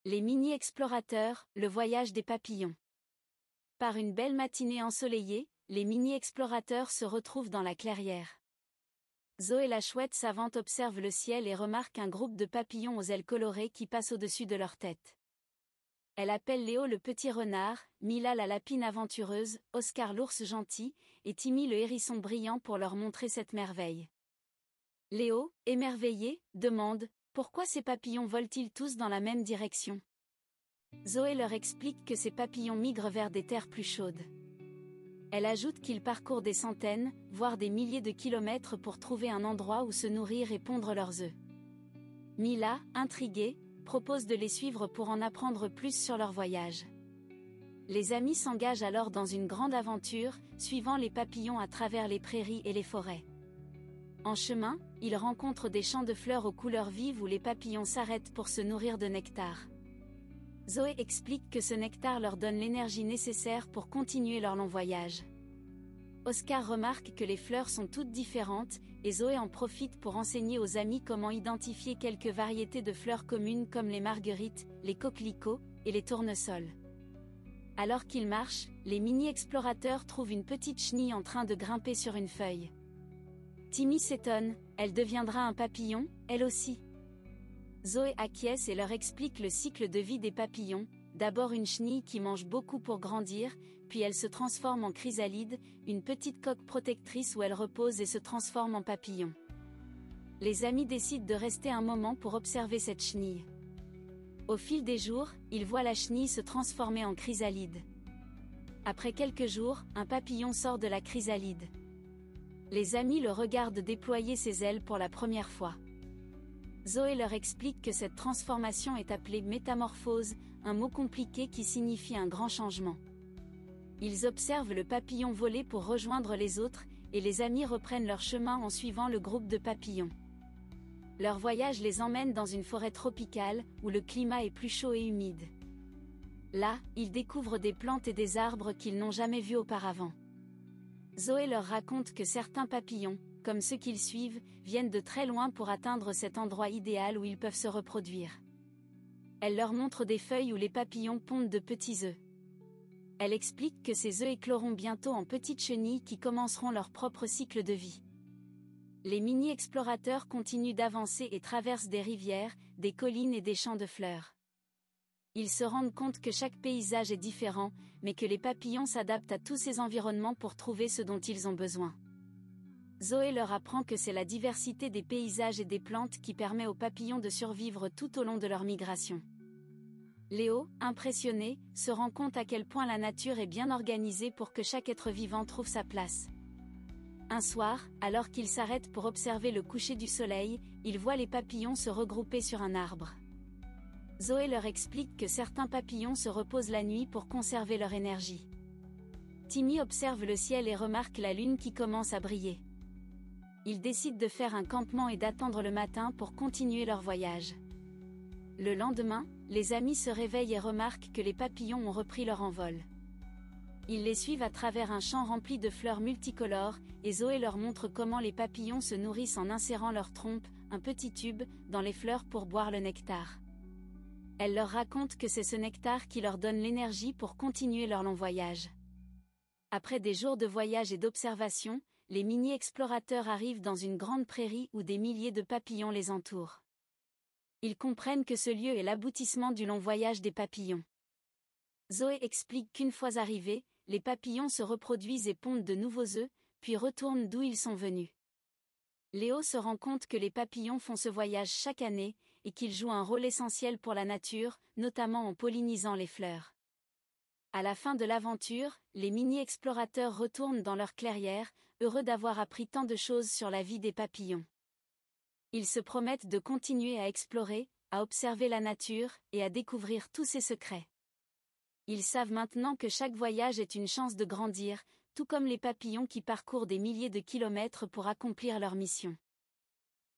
Les mini-explorateurs, le voyage des papillons. Par une belle matinée ensoleillée, les mini-explorateurs se retrouvent dans la clairière. Zoé la chouette savante observe le ciel et remarque un groupe de papillons aux ailes colorées qui passent au-dessus de leur tête. Elle appelle Léo le petit renard, Mila la lapine aventureuse, Oscar l'ours gentil, et Timmy le hérisson brillant pour leur montrer cette merveille. Léo, émerveillé, demande « Pourquoi ces papillons volent-ils tous dans la même direction ?» Zoé leur explique que ces papillons migrent vers des terres plus chaudes. Elle ajoute qu'ils parcourent des centaines, voire des milliers de kilomètres pour trouver un endroit où se nourrir et pondre leurs œufs. Mila, intriguée, propose de les suivre pour en apprendre plus sur leur voyage. Les amis s'engagent alors dans une grande aventure, suivant les papillons à travers les prairies et les forêts. En chemin, ils rencontrent des champs de fleurs aux couleurs vives où les papillons s'arrêtent pour se nourrir de nectar. Zoé explique que ce nectar leur donne l'énergie nécessaire pour continuer leur long voyage. Oscar remarque que les fleurs sont toutes différentes, et Zoé en profite pour enseigner aux amis comment identifier quelques variétés de fleurs communes comme les marguerites, les coquelicots, et les tournesols. Alors qu'ils marchent, les mini-explorateurs trouvent une petite chenille en train de grimper sur une feuille. Timmy s'étonne, elle deviendra un papillon, elle aussi. Zoé acquiesce et leur explique le cycle de vie des papillons, d'abord une chenille qui mange beaucoup pour grandir, puis elle se transforme en chrysalide, une petite coque protectrice où elle repose et se transforme en papillon. Les amis décident de rester un moment pour observer cette chenille. Au fil des jours, ils voient la chenille se transformer en chrysalide. Après quelques jours, un papillon sort de la chrysalide. Les amis le regardent déployer ses ailes pour la première fois. Zoé leur explique que cette transformation est appelée métamorphose, un mot compliqué qui signifie un grand changement. Ils observent le papillon voler pour rejoindre les autres, et les amis reprennent leur chemin en suivant le groupe de papillons. Leur voyage les emmène dans une forêt tropicale, où le climat est plus chaud et humide. Là, ils découvrent des plantes et des arbres qu'ils n'ont jamais vus auparavant. Zoé leur raconte que certains papillons, comme ceux qu'ils suivent, viennent de très loin pour atteindre cet endroit idéal où ils peuvent se reproduire. Elle leur montre des feuilles où les papillons pondent de petits œufs. Elle explique que ces œufs écloront bientôt en petites chenilles qui commenceront leur propre cycle de vie. Les mini-explorateurs continuent d'avancer et traversent des rivières, des collines et des champs de fleurs. Ils se rendent compte que chaque paysage est différent, mais que les papillons s'adaptent à tous ces environnements pour trouver ce dont ils ont besoin. Zoé leur apprend que c'est la diversité des paysages et des plantes qui permet aux papillons de survivre tout au long de leur migration. Léo, impressionné, se rend compte à quel point la nature est bien organisée pour que chaque être vivant trouve sa place. Un soir, alors qu'il s'arrête pour observer le coucher du soleil, il voit les papillons se regrouper sur un arbre. Zoé leur explique que certains papillons se reposent la nuit pour conserver leur énergie. Timmy observe le ciel et remarque la lune qui commence à briller. Ils décident de faire un campement et d'attendre le matin pour continuer leur voyage. Le lendemain, les amis se réveillent et remarquent que les papillons ont repris leur envol. Ils les suivent à travers un champ rempli de fleurs multicolores, et Zoé leur montre comment les papillons se nourrissent en insérant leur trompe, un petit tube, dans les fleurs pour boire le nectar. Elle leur raconte que c'est ce nectar qui leur donne l'énergie pour continuer leur long voyage. Après des jours de voyage et d'observation, les mini-explorateurs arrivent dans une grande prairie où des milliers de papillons les entourent. Ils comprennent que ce lieu est l'aboutissement du long voyage des papillons. Zoé explique qu'une fois arrivés, les papillons se reproduisent et pondent de nouveaux œufs, puis retournent d'où ils sont venus. Léo se rend compte que les papillons font ce voyage chaque année, et qu'ils jouent un rôle essentiel pour la nature, notamment en pollinisant les fleurs. À la fin de l'aventure, les mini-explorateurs retournent dans leur clairière, heureux d'avoir appris tant de choses sur la vie des papillons. Ils se promettent de continuer à explorer, à observer la nature, et à découvrir tous ses secrets. Ils savent maintenant que chaque voyage est une chance de grandir, tout comme les papillons qui parcourent des milliers de kilomètres pour accomplir leur mission.